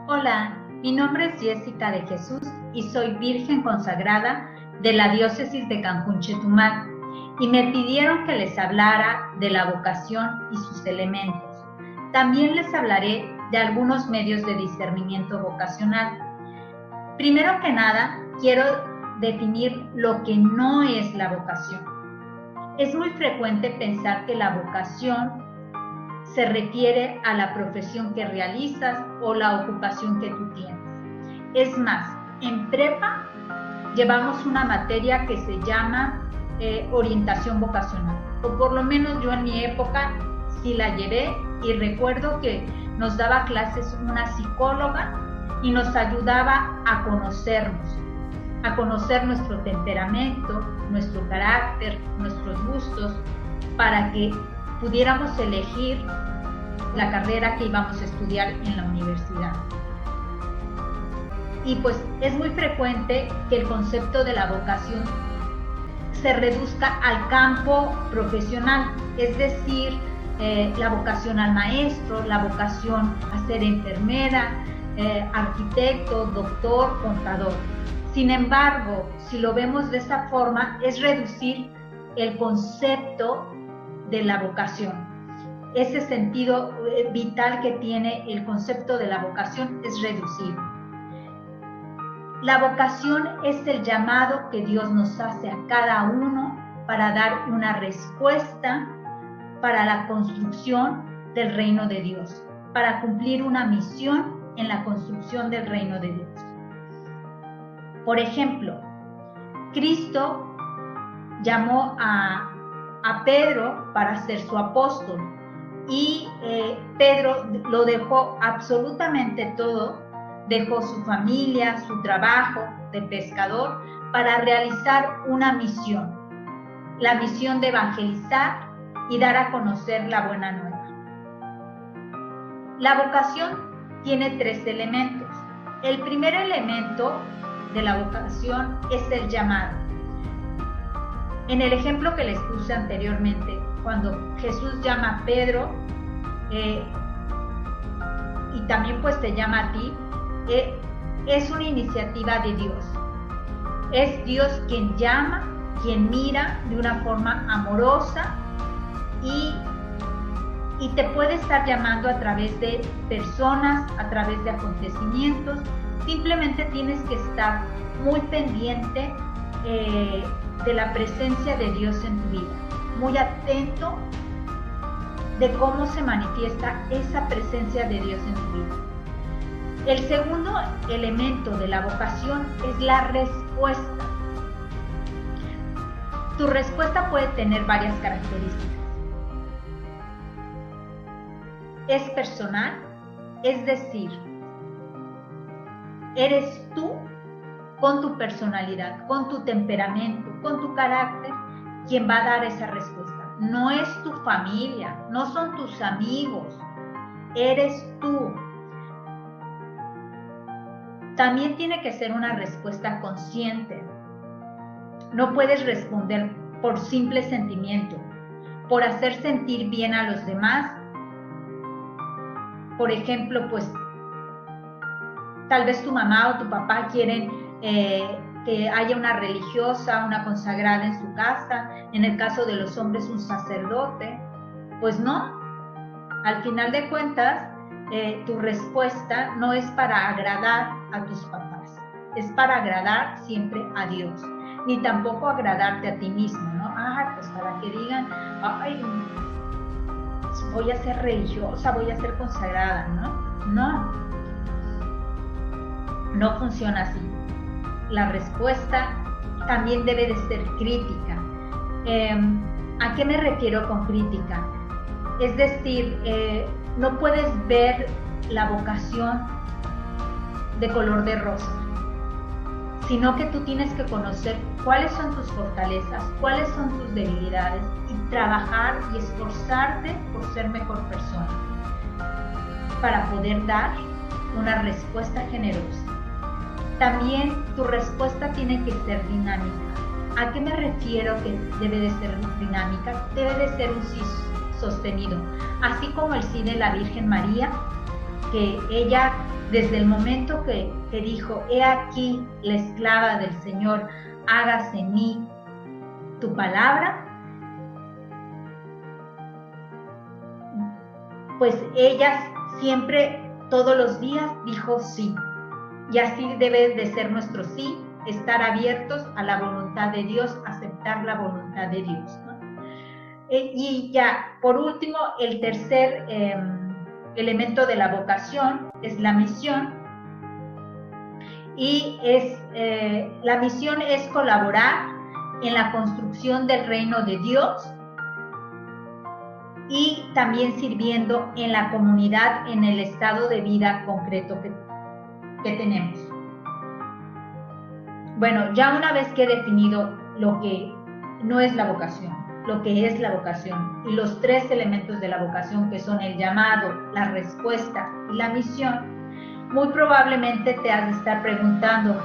Hola, mi nombre es Jessica de Jesús y soy virgen consagrada de la diócesis de Cancún, Chetumal, y me pidieron que les hablara de la vocación y sus elementos. También les hablaré de algunos medios de discernimiento vocacional. Primero que nada, quiero definir lo que no es la vocación. Es muy frecuente pensar que la vocación se refiere a la profesión que realizas o la ocupación que tú tienes. Es más, en prepa llevamos una materia que se llama orientación vocacional, o por lo menos yo en mi época sí la llevé, y recuerdo que nos daba clases una psicóloga y nos ayudaba a conocernos, a conocer nuestro temperamento, nuestro carácter, nuestros gustos, para que pudiéramos elegir la carrera que íbamos a estudiar en la universidad. Y pues es muy frecuente que el concepto de la vocación se reduzca al campo profesional, es decir, la vocación al maestro, la vocación a ser enfermera, arquitecto, doctor, contador. Sin embargo, si lo vemos de esa forma, es reducir el concepto de la vocación. Ese sentido vital que tiene el concepto de la vocación es reducido. La vocación es el llamado que Dios nos hace a cada uno para dar una respuesta para la construcción del reino de Dios, para cumplir una misión en la construcción del reino de Dios. Por ejemplo, Cristo llamó a Pedro para ser su apóstol, y Pedro lo dejó absolutamente todo, dejó su familia, su trabajo de pescador para realizar una misión, la misión de evangelizar y dar a conocer la buena nueva. La vocación tiene 3 elementos. El primer elemento de la vocación es el llamado. En el ejemplo que les puse anteriormente, cuando Jesús llama a Pedro, y también pues te llama a ti, es una iniciativa de Dios. Es Dios quien llama, quien mira de una forma amorosa, y te puede estar llamando a través de personas, a través de acontecimientos. Simplemente tienes que estar muy pendiente de la presencia de Dios en tu vida, muy atento de cómo se manifiesta esa presencia de Dios en tu vida. El segundo elemento de la vocación es la respuesta. Tu respuesta puede tener varias características. Es personal, es decir, eres tú con tu personalidad, con tu temperamento, con tu carácter, quien va a dar esa respuesta. No es tu familia, no son tus amigos, eres tú. También tiene que ser una respuesta consciente. No puedes responder por simple sentimiento, por hacer sentir bien a los demás. Por ejemplo, pues tal vez tu mamá o tu papá quieren que haya una religiosa, una consagrada en su casa, en el caso de los hombres un sacerdote. Pues no, al final de cuentas, tu respuesta no es para agradar a tus papás, es para agradar siempre a Dios, ni tampoco agradarte a ti mismo, ¿no? Pues para que digan, voy a ser religiosa, voy a ser consagrada, ¿no? No funciona así. La respuesta también debe de ser crítica. ¿A qué me refiero con crítica? Es decir, no puedes ver la vocación de color de rosa, sino que tú tienes que conocer cuáles son tus fortalezas, cuáles son tus debilidades, y trabajar y esforzarte por ser mejor persona para poder dar una respuesta generosa. También tu respuesta tiene que ser dinámica. ¿A qué me refiero que debe de ser dinámica? Debe de ser un sí sostenido, así como el sí de la Virgen María, que ella desde el momento que dijo, he aquí la esclava del Señor, hágase en mí tu palabra, pues ella siempre, todos los días, dijo sí. Y así debe de ser nuestro sí, estar abiertos a la voluntad de Dios, aceptar la voluntad de Dios, ¿no? Y ya, por último, el tercer elemento de la vocación es la misión. Y la misión es colaborar en la construcción del reino de Dios y también sirviendo en la comunidad, en el estado de vida concreto que tenemos. Bueno, ya una vez que he definido lo que no es la vocación, lo que es la vocación y los tres elementos de la vocación, que son el llamado, la respuesta y la misión, muy probablemente te has de estar preguntando,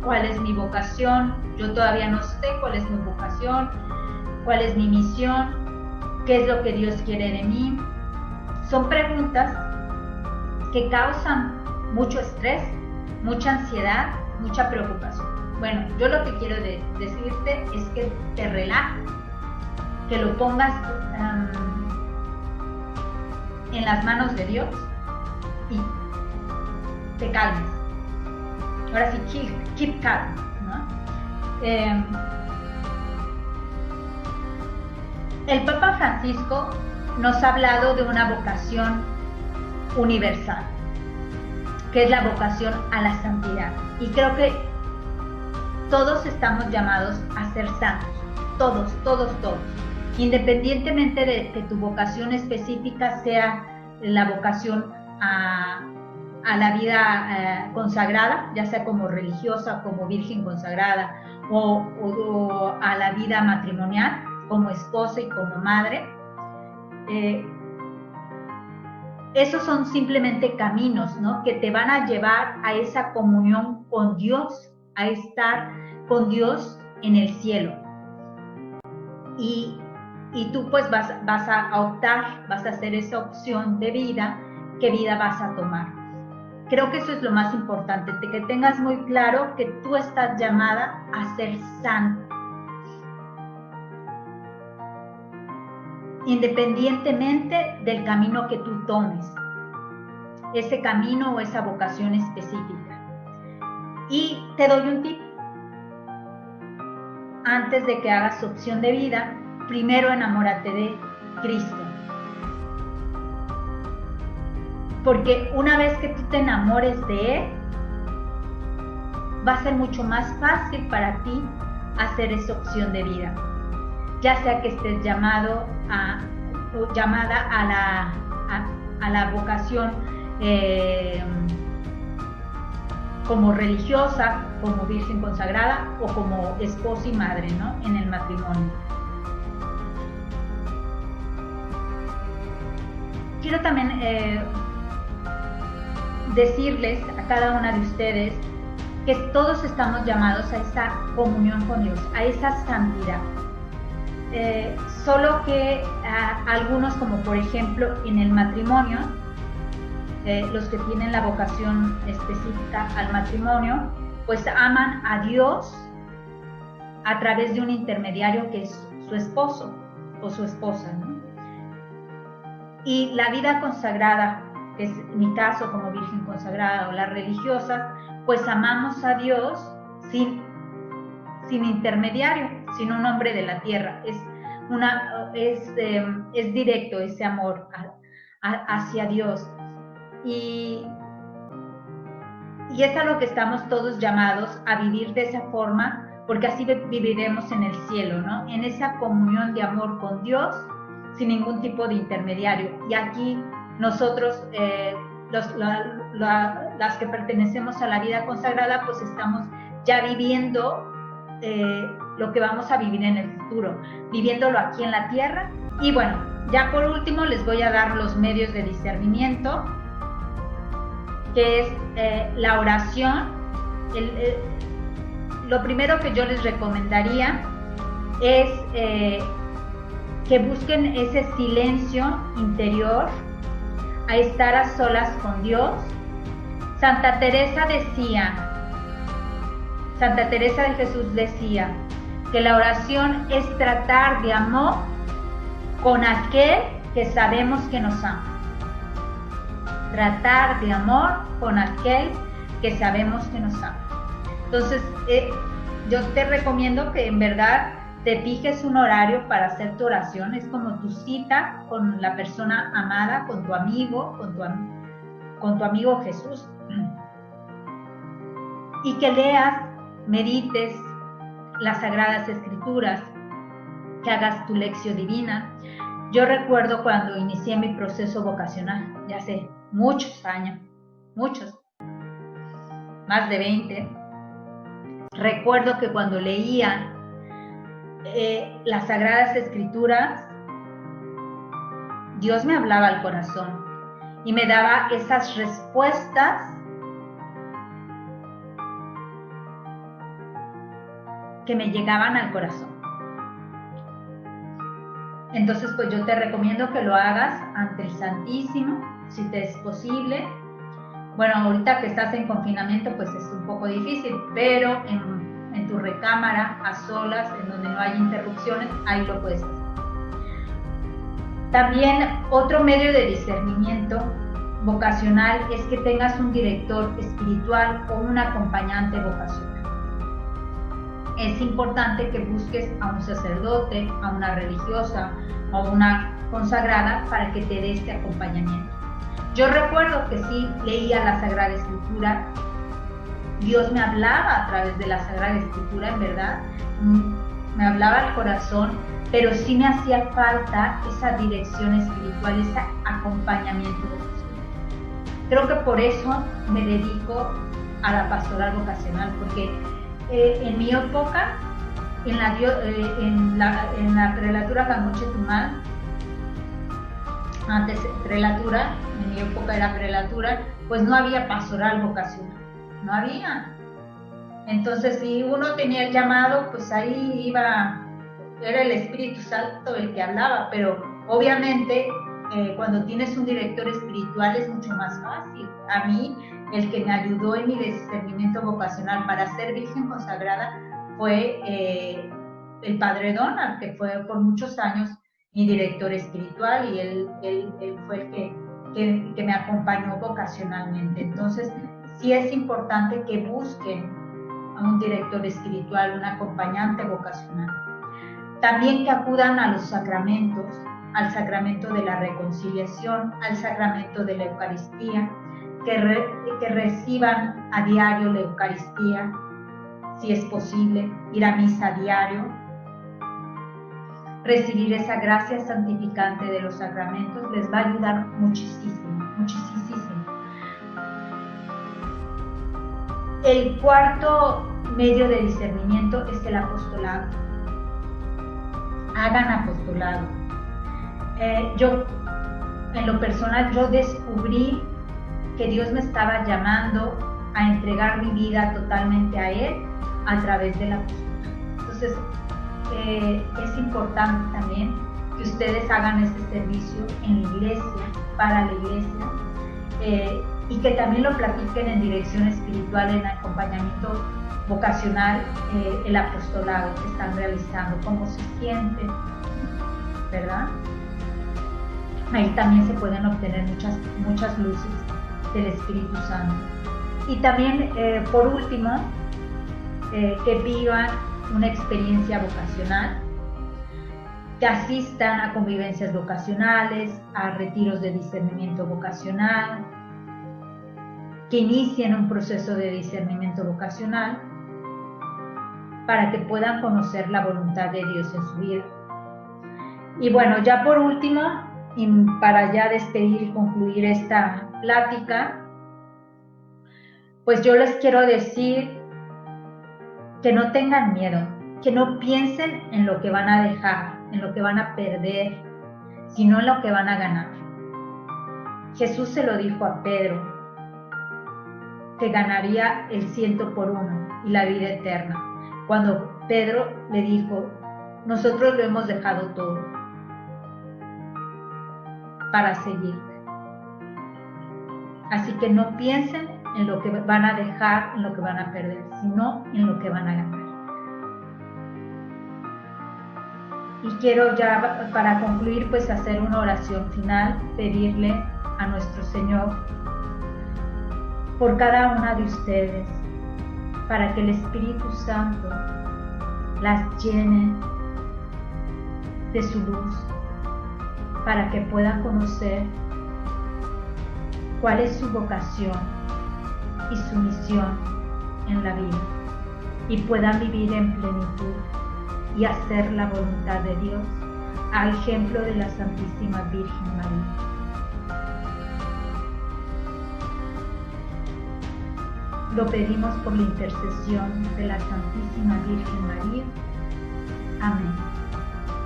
¿cuál es mi vocación? Yo todavía no sé cuál es mi vocación, cuál es mi misión, qué es lo que Dios quiere de mí. Son preguntas que causan mucho estrés, mucha ansiedad, mucha preocupación. Bueno, yo lo que quiero decirte es que te relajes, que lo pongas en las manos de Dios y te calmes. Ahora sí, keep calm, ¿no? El Papa Francisco nos ha hablado de una vocación universal, que es la vocación a la santidad. Y creo que todos estamos llamados a ser santos, todos. Independientemente de que tu vocación específica sea la vocación a la vida consagrada, ya sea como religiosa, como virgen consagrada, o a la vida matrimonial, como esposa y como madre. Esos son simplemente caminos, ¿no?, que te van a llevar a esa comunión con Dios, a estar con Dios en el cielo. Y tú pues vas a optar, vas a hacer esa opción de vida, qué vida vas a tomar. Creo que eso es lo más importante, que tengas muy claro que tú estás llamada a ser santa, independientemente del camino que tú tomes, ese camino o esa vocación específica. Y te doy un tip. Antes de que hagas opción de vida, primero enamórate de Cristo. Porque una vez que tú te enamores de Él, va a ser mucho más fácil para ti hacer esa opción de vida. Ya sea que estés llamada a la vocación como religiosa, como virgen consagrada o como esposa y madre, ¿no?, en el matrimonio. Quiero también decirles a cada una de ustedes que todos estamos llamados a esa comunión con Dios, a esa santidad. Solo que algunos, como por ejemplo en el matrimonio, los que tienen la vocación específica al matrimonio, pues aman a Dios a través de un intermediario que es su esposo o su esposa, ¿no? Y la vida consagrada, que es mi caso como virgen consagrada, o las religiosas, pues amamos a Dios sin intermediario, sin un hombre de la tierra. Es directo ese amor hacia Dios. Y es a lo que estamos todos llamados a vivir de esa forma, porque así viviremos en el cielo, ¿no? En esa comunión de amor con Dios, sin ningún tipo de intermediario. Y aquí nosotros, las que pertenecemos a la vida consagrada, pues estamos ya viviendo lo que vamos a vivir en el futuro, viviéndolo aquí en la tierra. Y bueno, ya por último les voy a dar los medios de discernimiento, que es la oración. Lo primero que yo les recomendaría es que busquen ese silencio interior, a estar a solas con Dios, Santa Teresa de Jesús decía que la oración es tratar de amor con aquel que sabemos que nos ama. Tratar de amor con aquel que sabemos que nos ama. Entonces, yo te recomiendo que en verdad te fijes un horario para hacer tu oración. Es como tu cita con la persona amada, con tu amigo, con tu amigo Jesús. Y que leas, medites las Sagradas Escrituras, que hagas tu lección divina. Yo recuerdo cuando inicié mi proceso vocacional, ya hace muchos años, más de 20, recuerdo que cuando leía las Sagradas Escrituras, Dios me hablaba al corazón y me daba esas respuestas que me llegaban al corazón. Entonces, pues yo te recomiendo que lo hagas ante el Santísimo, si te es posible. Bueno, ahorita que estás en confinamiento, pues es un poco difícil, pero en tu recámara, a solas, en donde no hay interrupciones, ahí lo puedes hacer. También otro medio de discernimiento vocacional es que tengas un director espiritual o un acompañante vocacional. Es importante que busques a un sacerdote, a una religiosa o una consagrada para que te dé este acompañamiento. Yo recuerdo que sí leía la Sagrada Escritura, Dios me hablaba a través de la Sagrada Escritura, en verdad, me hablaba al corazón, pero sí me hacía falta esa dirección espiritual, ese acompañamiento vocacional. Creo que por eso me dedico a la pastoral vocacional, porque en mi época, en la prelatura Camuche-Tumal, antes prelatura, en mi época era prelatura, pues no había pastoral vocacional, no había. Entonces, si uno tenía el llamado, pues ahí iba, era el Espíritu Santo el que hablaba, pero obviamente cuando tienes un director espiritual es mucho más fácil. A mí, el que me ayudó en mi discernimiento vocacional para ser virgen consagrada fue el Padre Donald, que fue por muchos años mi director espiritual, y él fue el que me acompañó vocacionalmente. Entonces, sí es importante que busquen a un director espiritual, un acompañante vocacional. También que acudan a los sacramentos, al sacramento de la reconciliación, al sacramento de la Eucaristía, que reciban a diario la Eucaristía, si es posible, ir a misa a diario, recibir esa gracia santificante de los sacramentos les va a ayudar muchísimo, muchísimo. El cuarto medio de discernimiento es el apostolado. Hagan apostolado. Yo, en lo personal, yo descubrí que Dios me estaba llamando a entregar mi vida totalmente a Él a través del apostolado. Entonces, es importante también que ustedes hagan este servicio en la iglesia, para la iglesia, y que también lo platiquen en dirección espiritual, en acompañamiento vocacional, el apostolado que están realizando, cómo se sienten, ¿verdad? Ahí también se pueden obtener muchas luces del Espíritu Santo. Y también, por último, que vivan una experiencia vocacional, que asistan a convivencias vocacionales, a retiros de discernimiento vocacional, que inicien un proceso de discernimiento vocacional para que puedan conocer la voluntad de Dios en su vida. Y bueno, ya por último, y para ya despedir y concluir esta plática, pues yo les quiero decir que no tengan miedo, que no piensen en lo que van a dejar, en lo que van a perder, sino en lo que van a ganar. Jesús se lo dijo a Pedro, que ganaría el 100 por 1 y la vida eterna. Cuando Pedro le dijo, nosotros lo hemos dejado todo para seguirte. Así que no piensen en lo que van a dejar, en lo que van a perder, sino en lo que van a ganar. Y quiero ya para concluir pues hacer una oración final, pedirle a nuestro Señor por cada una de ustedes, para que el Espíritu Santo las llene de su luz, para que puedan conocer cuál es su vocación y su misión en la vida, y puedan vivir en plenitud y hacer la voluntad de Dios, a ejemplo de la Santísima Virgen María. Lo pedimos por la intercesión de la Santísima Virgen María. Amén.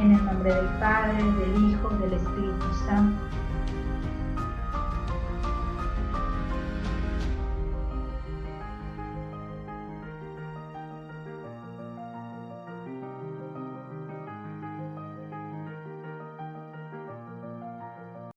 En el nombre del Padre, del Hijo, del Espíritu